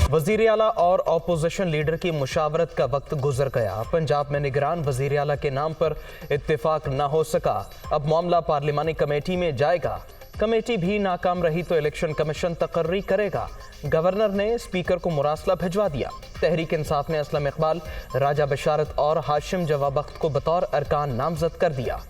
वजीर आला और अपोजिशन लीडर की मुशावरत का वक्त गुजर गया। पंजाब में निगरान वजीर आला के नाम पर इत्तेफाक न हो सका। अब मामला पार्लिमानी कमेटी में जाएगा। कमेटी भी नाकाम रही तो इलेक्शन कमीशन तकर्री करेगा। गवर्नर ने स्पीकर को मुरासला भिजवा दिया। तहरीक इंसाफ ने असलम इकबाल, राजा बशारत और हाशिम जवाब बख्त को बतौर अरकान नामजद कर दिया।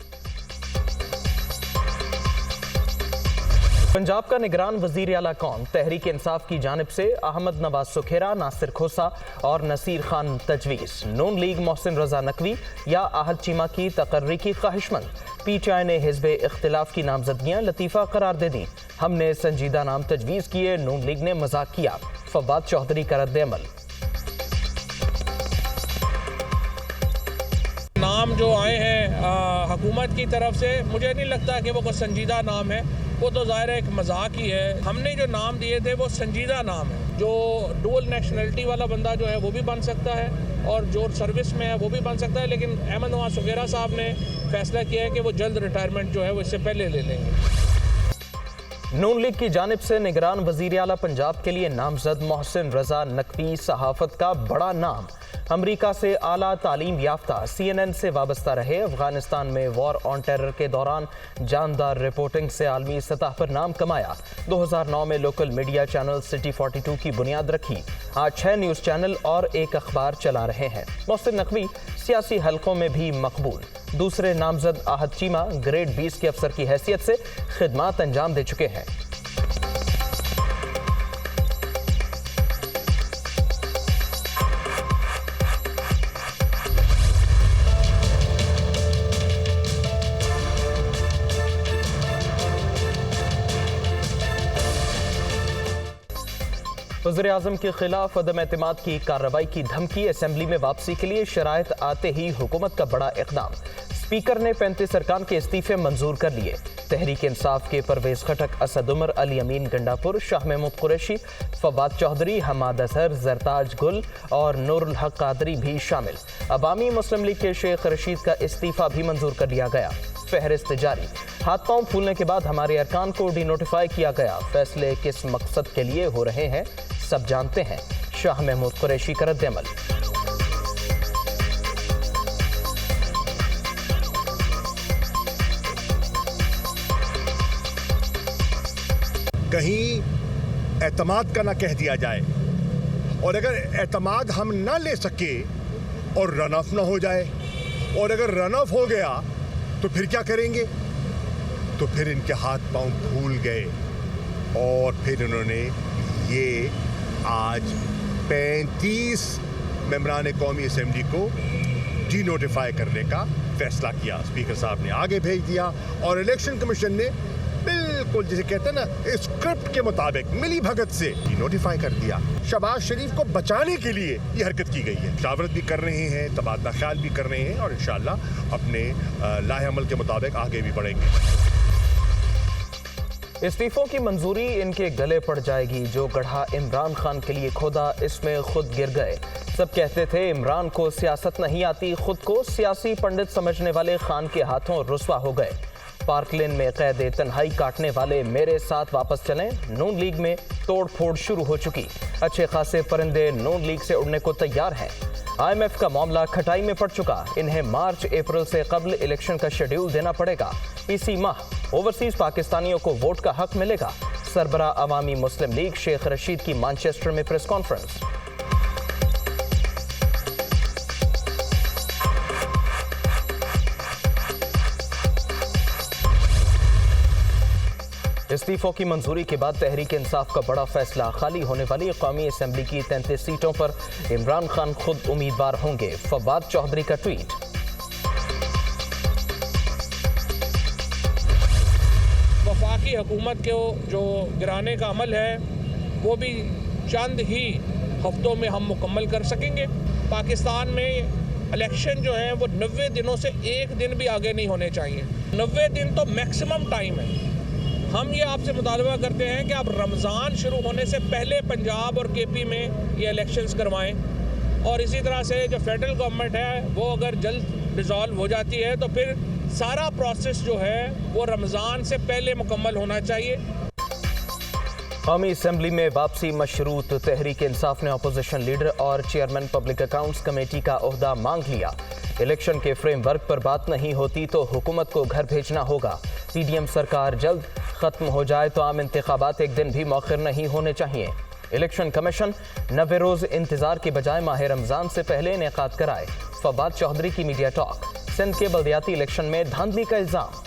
पंजाब का निगरान वजीर आला कौन? तहरीक इंसाफ की जानिब से अहमद नवाज सुखेरा, नासिर खोसा और नसीर खान तजवीज़। नून लीग मोहसिन रजा नकवी या आहद चीमा की तकर्री की ख्वाहिशमंद। पीटीआई ने हिज़्ब इख्तिलाफ की नामजदगियां लतीफ़ा करार दे दी। हमने संजीदा नाम तजवीज़ किए, नून लीग ने मजाक किया। फवाद चौधरी का रद्द-ए-अमल। नाम जो आए हैं हुकूमत की तरफ से, मुझे नहीं लगता कि वो कोई संजीदा नाम है। वो तो ज़ाहिर है एक मजाक ही है। हमने जो नाम दिए थे वो संजीदा नाम है। जो डुअल नेशनलिटी वाला बंदा जो है वो भी बन सकता है और जो सर्विस में है वो भी बन सकता है, लेकिन अहमद नवाज सुखेरा साहब ने फैसला किया है कि वो जल्द रिटायरमेंट जो है वो इससे पहले ले लेंगे। नून लीग की जानिब से निगरान वजीर आला पंजाब के लिए नामजद मोहसिन रजा नकवी सहाफत का बड़ा नाम। अमरीका से आला तालीम याफ्ता, CNN से वाबस्ता रहे। अफगानिस्तान में वॉर ऑन टेरर के दौरान जानदार रिपोर्टिंग से आलमी सतह पर नाम कमाया। 2009 में लोकल मीडिया चैनल सिटी 42 की बुनियाद रखी। आज 6 न्यूज़ चैनल और 1 अखबार चला रहे हैं। मोहसिन नकवी सियासी हलकों में भी मकबूल। दूसरे नामजद आहद चीमा ग्रेड 20 के अफसर की हैसियत से खिदमात अंजाम दे चुके हैं। वज़ीर आज़म के खिलाफ अदम एतमाद की कार्रवाई की धमकी। असेंबली में वापसी के लिए शराइत आते ही हुकूमत का बड़ा इक़दाम। स्पीकर ने 35 अरकान के इस्तीफे मंजूर कर लिए। तहरीक इंसाफ के परवेज खटक, असद उमर, अली अमीन गंडापुर, शाह महमूद कुरैशी, फवाद चौधरी, हमाद अजहर, जरताज गुल और नूरुल हक कादरी भी शामिल। अवामी मुस्लिम लीग के शेख रशीद का इस्तीफा भी मंजूर कर लिया गया। फहरिस्त जारी। हाथ पांव फूलने के बाद हमारे अरकान को डिनोटिफाई किया गया। फैसले किस मकसद के लिए हो रहे हैं सब जानते हैं। शाह महमूद कुरैशी का रद्द-ए-अमल। कहीं एतमाद का ना कह दिया जाए, और अगर एतमाद हम ना ले सके और रन ऑफ ना हो जाए, और अगर रन ऑफ हो गया तो फिर क्या करेंगे? तो फिर इनके हाथ पांव फूल गए और फिर इन्होंने ये आज 35 मेंबरान कौमी असेंबली को डीनोटिफाई करने का फैसला किया। स्पीकर साहब ने आगे भेज दिया और इलेक्शन कमीशन ने बिल्कुल जिसे कहते हैं ना स्क्रिप्ट के मुताबिक मिली भगत से नोटिफाई कर दिया। शहबाज शरीफ को बचाने के लिए ये हरकत की गई है। मुशावरत भी कर रहे हैं, तबादला ख्याल भी कर रहे हैं और इंशाअल्लाह अपने लाहे अमल के मुताबिक आगे भी बढ़ेंगे। इस्तीफों की मंजूरी इनके गले पड़ जाएगी। जो गढ़ा इमरान खान के लिए खोदा, इसमें खुद गिर गए। सब कहते थे इमरान को सियासत नहीं आती, खुद को सियासी पंडित समझने वाले खान के हाथों रुस्वा हो गए। पार्क लेन में कैद तन्हाई काटने वाले मेरे साथ वापस चलें। नून लीग में तोड़ फोड़ शुरू हो चुकी। अच्छे खासे परिंदे नून लीग से उड़ने को तैयार हैं। IMF का मामला खटाई में पड़ चुका। इन्हें मार्च अप्रैल से कबल इलेक्शन का शेड्यूल देना पड़ेगा। इसी माह ओवरसीज पाकिस्तानियों को वोट का हक मिलेगा। सरबरा अवामी मुस्लिम लीग शेख रशीद की मैनचेस्टर में प्रेस कॉन्फ्रेंस। इस्तीफों की मंजूरी के बाद तहरीक इंसाफ का बड़ा फैसला। खाली होने वाली कौमी असेंबली की 33 सीटों पर इमरान खान खुद उम्मीदवार होंगे। फवाद चौधरी का ट्वीट। वफाकी हुकूमत को जो गिराने का अमल है वो भी चंद ही हफ्तों में हम मुकम्मल कर सकेंगे। पाकिस्तान में इलेक्शन जो है वो 90 दिनों से एक दिन भी आगे नहीं होने चाहिए। 90 दिन तो मैक्सिमम टाइम है। हम ये आपसे मुतालबा करते हैं कि आप रमज़ान शुरू होने से पहले पंजाब और KP में ये इलेक्शंस करवाएं, और इसी तरह से जो फेडरल गवर्नमेंट है वो अगर जल्द डिज़ोल्व हो जाती है तो फिर सारा प्रोसेस जो है वो रमज़ान से पहले मुकम्मल होना चाहिए। कौमी असम्बली में वापसी मशरूत। तहरीक इंसाफ ने अपोजिशन लीडर और चेयरमैन पब्लिक अकाउंट्स कमेटी का ओहदा मांग लिया। इलेक्शन के फ्रेमवर्क पर बात नहीं होती तो हुकूमत को घर भेजना होगा। पीडीएम सरकार जल्द खत्म हो जाए तो आम इंतखाबात एक दिन भी मौखिर नहीं होने चाहिए। इलेक्शन कमीशन 90 रोज इंतजार के बजाय माह रमजान से पहले इनेकाद कराए। फवाद चौधरी की मीडिया टॉक। सिंध के बल्दियाती इलेक्शन में धांधली का इल्जाम।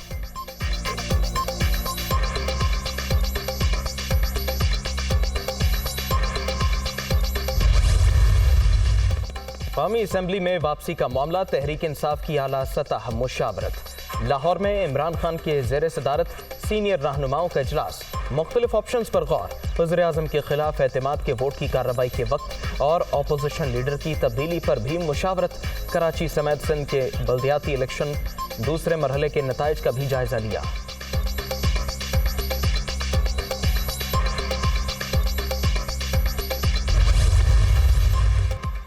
कौमी असम्बली में वापसी का मामला। तहरीक इंसाफ की आला सतह मुशावरत। लाहौर में इमरान खान के ज़ेर सदारत सीनियर रहनुमाओं का इजलास। मुख्तलिफ ऑप्शंस पर गौर। वज़ीर-ए-आज़म के खिलाफ एतमाद के वोट की कार्रवाई के वक्त और अपोजिशन लीडर की तब्दीली पर भी मुशावरत। कराची समेत सिंध के बल्दियाती इलेक्शन दूसरे मरहले के नताइज का भी जायजा लिया।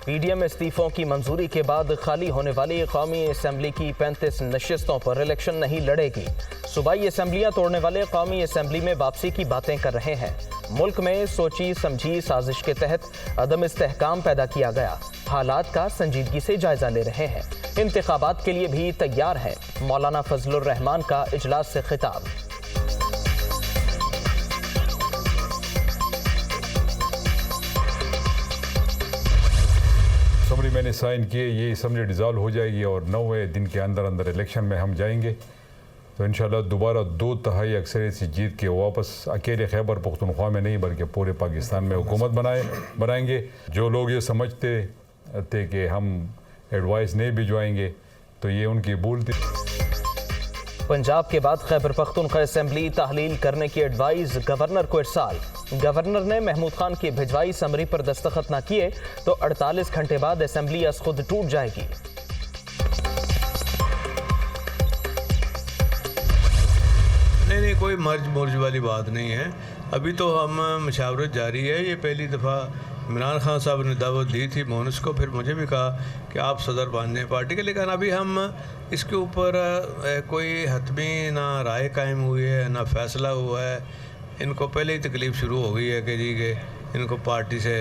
पीडीएम इस्तीफों की मंजूरी के बाद खाली होने वाली कौमी असम्बली की 35 नशिस्तों पर इलेक्शन नहीं लड़ेगी। सूबाई असम्बलियां तोड़ने वाले कौमी असम्बली में वापसी की बातें कर रहे हैं। मुल्क में सोची समझी साजिश के तहत अदम इस्तेहकाम पैदा किया गया। हालात का संजीदगी से जायजा ले रहे हैं। इंतखाबात के लिए भी तैयार हैं। मौलाना फजलुर रहमान का इजलास से खिताब। असम्बली मैंने साइन किए, ये असम्बली डिज़ोल्व हो जाएगी और 9वें दिन के अंदर अंदर इलेक्शन में हम जाएंगे तो इंशाल्लाह दोबारा 2/3 अक्सरियत से जीत के वापस अकेले खैबर पख्तूनख्वा में नहीं बल्कि पूरे पाकिस्तान में हुकूमत बनाएंगे। जो लोग ये समझते थे कि हम एडवाइस नहीं भिजवाएंगे तो ये उनकी भूल थी। पंजाब के बाद खैबर पख्तूनख्वा असेंबली तहलील करने की एडवाइस गवर्नर को इरसाल। गवर्नर ने महमूद खान की भिजवाई समरी पर दस्तखत न किए तो 48 घंटे बाद असेंबली अज खुद टूट जाएगी। नहीं, कोई मर्ज वाली बात नहीं है। अभी तो हम मशावरत जारी है। ये पहली दफ़ा इमरान खान साहब ने दावत दी थी मोनस को, फिर मुझे भी कहा कि आप सदर बन जाएं पार्टी के। लेकिन अभी हम इसके ऊपर कोई हतमी ना राय कायम हुई है ना फैसला हुआ है। इनको पहले ही तकलीफ़ शुरू हो गई है कि जी के इनको पार्टी से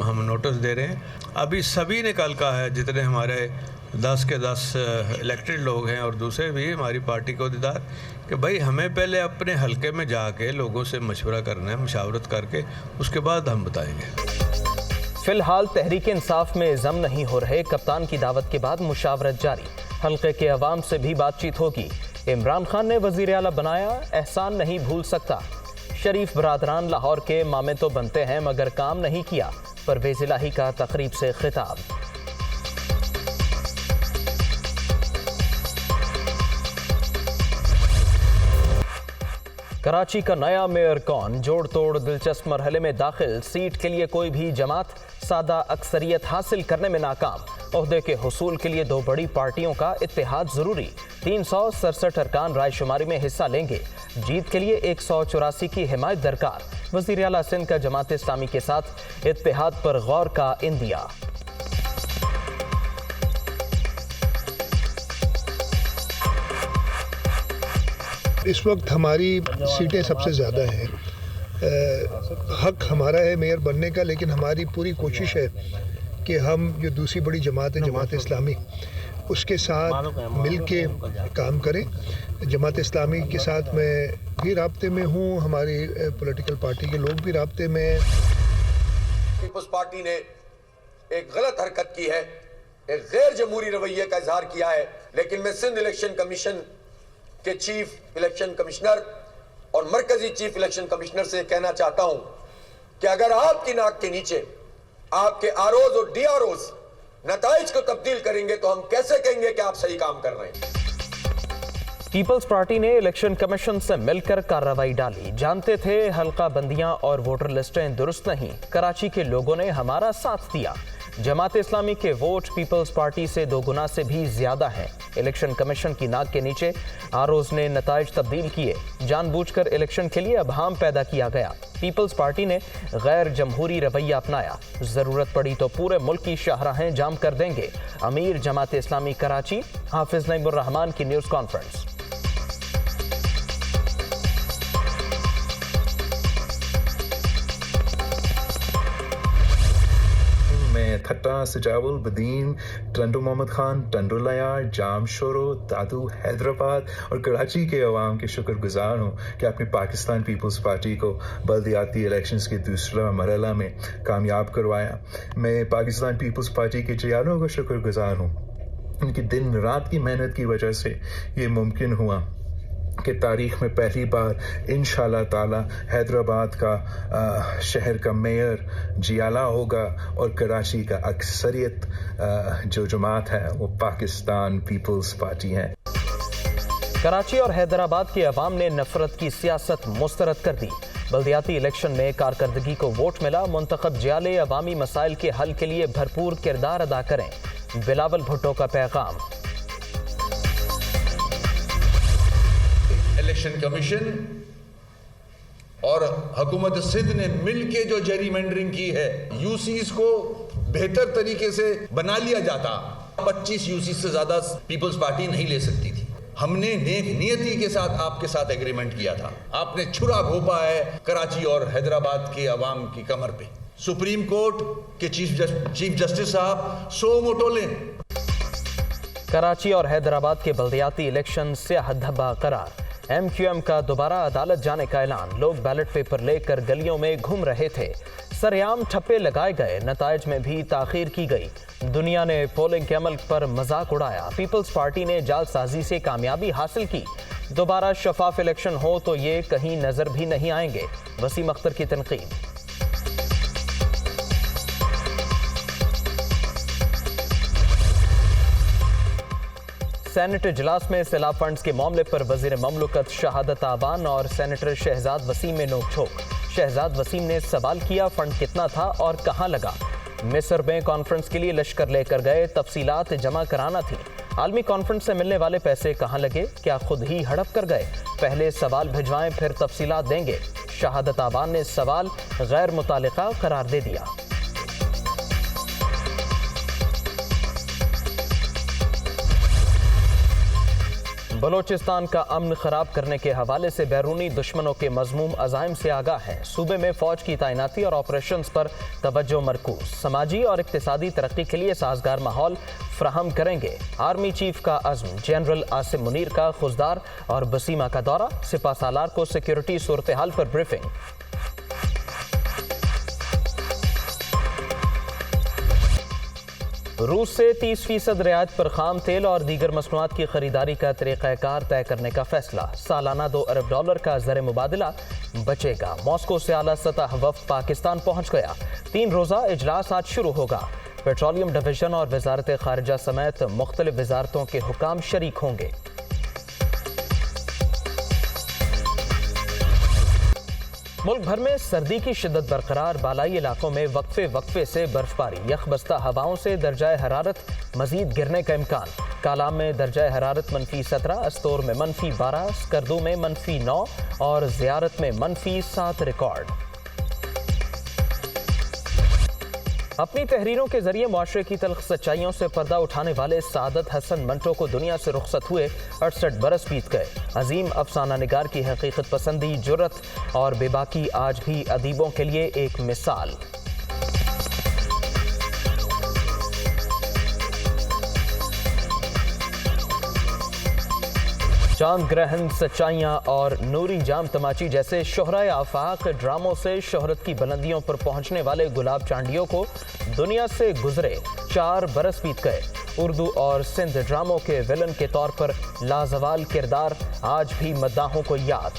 हम नोटिस दे रहे हैं। अभी सभी ने कल कहा है, जितने हमारे 10 के 10 इलेक्टेड लोग हैं और दूसरे भी हमारी पार्टी के अहदेदार, कि भाई हमें पहले अपने हलके में जाके लोगों से मशवरा करना है, मशावरत करके उसके बाद हम बताएंगे। फिलहाल तहरीक इंसाफ में जम नहीं हो रहे। कप्तान की दावत के बाद मुशावरत जारी। हलके के अवाम से भी बातचीत होगी। इमरान खान ने वजीर आला बनाया, एहसान नहीं भूल सकता। शरीफ बरादरान लाहौर के मामे तो बनते हैं मगर काम नहीं किया। परवेज इलाही का तकरीब से खिताब। कराची का नया मेयर कौन? जोड़ तोड़ दिलचस्प मरहले में दाखिल। सीट के लिए कोई भी जमात सादा अक्सरियत हासिल करने में नाकाम। ओहदे के हुसूल के लिए 2 बड़ी पार्टियों का इत्तेहाद जरूरी। 367 अरकान रायशुमारी में हिस्सा लेंगे। जीत के लिए 184 की हिमायत दरकार। वज़ीर आला सिंध का जमात इस्लामी के साथ इत्तेहाद पर गौर का इंदिया। इस वक्त हमारी सीटें सबसे ज़्यादा हैं। हक हमारा है मेयर बनने का, लेकिन हमारी पूरी कोशिश है कि हम जो दूसरी बड़ी जमात है जमात इस्लामी, उसके साथ मिल के काम करें। जमात इस्लामी के साथ मैं भी राब्ते में हूँ, हमारी पॉलिटिकल पार्टी के लोग भी राब्ते में हैं। पीपल्स पार्टी ने एक गलत हरकत की है, एक गैर जमहूरी रवैये का इजहार किया है। लेकिन मैं सिंध इलेक्शन कमीशन के चीफ इलेक्शन कमिश्नर और मरकजी चीफ इलेक्शन कमिश्नर से कहना चाहता हूं कि अगर आपकी नाक के नीचे आपके आरओज और डीआरओज नताइज को तब्दील करेंगे तो हम कैसे कहेंगे कि आप सही काम कर रहे हैं। पीपल्स पार्टी ने इलेक्शन कमीशन से मिलकर कार्रवाई डाली। जानते थे हल्का बंदियां और वोटर लिस्टें दुरुस्त नहीं। कराची के लोगों ने हमारा साथ दिया। जमात इस्लामी के वोट पीपल्स पार्टी से 2 गुना से भी ज्यादा हैं। इलेक्शन कमीशन की नाक के नीचे आरओज ने नताइज तब्दील किए। जानबूझकर इलेक्शन के लिए अभाम पैदा किया गया। पीपल्स पार्टी ने गैर जमहूरी रवैया अपनाया। जरूरत पड़ी तो पूरे मुल्क की शाहराहें जाम कर देंगे। अमीर जमात इस्लामी कराची हाफिज नईमुर रहमान की न्यूज कॉन्फ्रेंस। कट्टा, सजावुल, बदीन, टंडू मोहम्मद खान, टंडू लयार, जाम शोरो, दादू, हैदराबाद और कराची के अवाम के शुक्रगुजार हूँ कि आपने पाकिस्तान पीपल्स पार्टी को बल्दियाती इलेक्शंस के दूसरा मरहला में कामयाब करवाया। मैं पाकिस्तान पीपल्स पार्टी के जयानों का शुक्रगुजार हूँ। उनकी दिन रात की मेहनत की वजह से ये मुमकिन हुआ कि तारीख में पहली बार इंशाअल्लाह ताला हैदराबाद का शहर का मेयर जियाला होगा और कराची का अक्सरियत जो जमात है वो पाकिस्तान पीपल्स पार्टी है। कराची और हैदराबाद के अवाम ने नफरत की सियासत मुस्तरद कर दी। बल्दियाती इलेक्शन में कारकर्दगी को वोट मिला। मुंतखब जियाले अवामी मसाइल के हल के लिए भरपूर किरदार अदा करें। बिलावल भुट्टो का पैगाम। इलेक्शन कमीशन और हुकूमत सिंध ने मिलके जो जेरीमेंडरिंग की है, यूसीज को बेहतर तरीके से बना लिया जाता, 25 यूसी से ज्यादा पीपल्स पार्टी नहीं ले सकती थी। हमने नेक नियति के साथ आपके साथ एग्रीमेंट किया था। आपने छुरा घोपा है कराची और हैदराबाद के अवाम की कमर पे। सुप्रीम कोर्ट के चीफ जस्टिस साहब सो मोटो लें। कराची और हैदराबाद के बल्दियाती इलेक्शन स्याह धब्बा करार। MQM का दोबारा अदालत जाने का ऐलान। लोग बैलेट पेपर लेकर गलियों में घूम रहे थे। सरेआम ठप्पे लगाए गए। नताइज में भी ताखीर की गई। दुनिया ने पोलिंग के अमल पर मजाक उड़ाया। पीपल्स पार्टी ने जालसाजी से कामयाबी हासिल की। दोबारा शफाफ इलेक्शन हो तो ये कहीं नजर भी नहीं आएंगे। वसीम अख्तर की तनकीद। सेनेट इजलास में सैलाब फंड्स के मामले पर वजीर ममलकत शहादत आबान और सेनेटर शहजाद वसीम में नोकझोंक। शहजाद वसीम ने सवाल किया, फंड कितना था और कहां लगा। मिस्र में कॉन्फ्रेंस के लिए लश्कर लेकर गए, तफसीलात जमा कराना थी। आलमी कॉन्फ्रेंस से मिलने वाले पैसे कहां लगे, क्या खुद ही हड़प कर गए। पहले सवाल भिजवाएं फिर तफसीलात देंगे। शहादत आबान ने सवाल गैर मुतालिका करार दे दिया। बलोचिस्तान का अमन खराब करने के हवाले से बैरूनी दुश्मनों के मजमूम अज़ाइम से आगाह हैं। सूबे में फौज की तैनाती और ऑपरेशंस पर तवज्जो मरकूज। समाजी और इक्तिसादी तरक्की के लिए साजगार माहौल फ्राहम करेंगे। आर्मी चीफ का अज़्म। जनरल आसिम मुनीर का खुजदार और बसीमा का दौरा। सिपा सालार को सिक्योरिटी सूरत हाल पर ब्रीफिंग। रूस से 30% रियायत पर खाम तेल और दीगर मसनूआत की खरीदारी का तरीक़ाकार तय करने का फैसला। सालाना $2 अरब का ज़र मुबादला बचेगा। मॉस्को से आला सतह वफ़द पाकिस्तान पहुंच गया। 3 रोज़ा इजलास आज शुरू होगा। पेट्रोलियम डिवीजन और वजारत खारिजा समेत मुख्तलिफ वजारतों के हुकाम शरीक होंगे। मुल्क भर में सर्दी की शिद्दत बरकरार। बालाई इलाकों में वक्फे से बर्फबारी। यखबस्ता हवाओं से दर्जाए हरारत मजीद गिरने का इम्कान। कालाम में दर्जाए हरारत -17, अस्तोर में -12, स्कर्दू में -9 और ज़ियारत में -7 रिकॉर्ड। अपनी तहरीरों के जरिए मुआशरे की तल्ख सच्चाइयों से पर्दा उठाने वाले सादत हसन मंटो को दुनिया से रुखसत हुए 68 बरस बीत गए। अजीम अफसाना निगार की हकीकत पसंदी, जुर्रत और बेबाकी आज भी अदीबों के लिए एक मिसाल। चांद ग्रहण, सच्चाइयाँ और नूरी जाम तमाची जैसे शोहराए आफाक ड्रामों से शोहरत की बुलंदियों पर पहुंचने वाले गुलाब चांडियों को दुनिया से गुजरे 4 बरस बीत गए। उर्दू और सिंध ड्रामों के विलन के तौर पर लाजवाल किरदार आज भी मद्दाहों को याद।